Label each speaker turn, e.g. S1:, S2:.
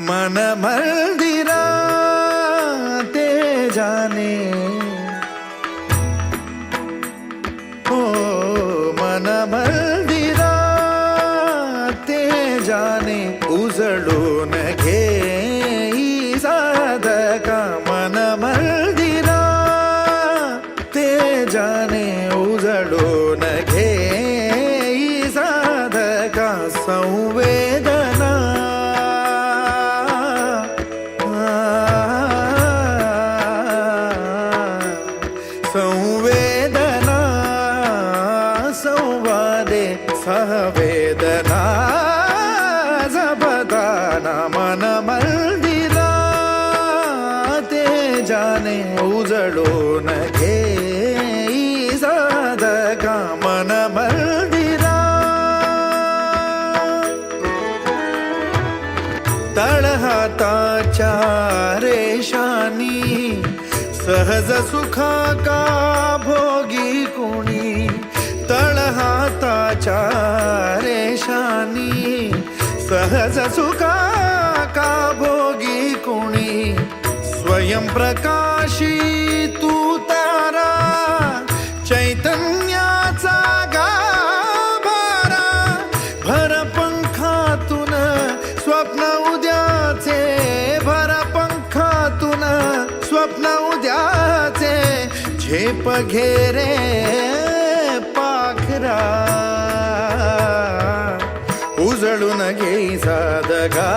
S1: मन मंदिरा ते जाने हो मन मंदिरा ते जाने उजळून घे साधका मन मंदिरा ते जाने उजळून घे साधका संवेदना संवेदना संवादे सहवेदना जपदाना मन मंदिरा ते जाने उजळून घे साधका मन मंदिरा तळहाताच्या रेषानी सहज सुखा का भोगी कोणी तळहाताच्या रेषानी सहज सुखा का भोगी कोणी स्वयं प्रकाशी तू तारा चैतन्याचा गाभारा भर पंखातून स्वप्न उद्याचे भर पंखातून स्वप्न उद्याचे झेप घेरे पाखरा उजळून घे साधका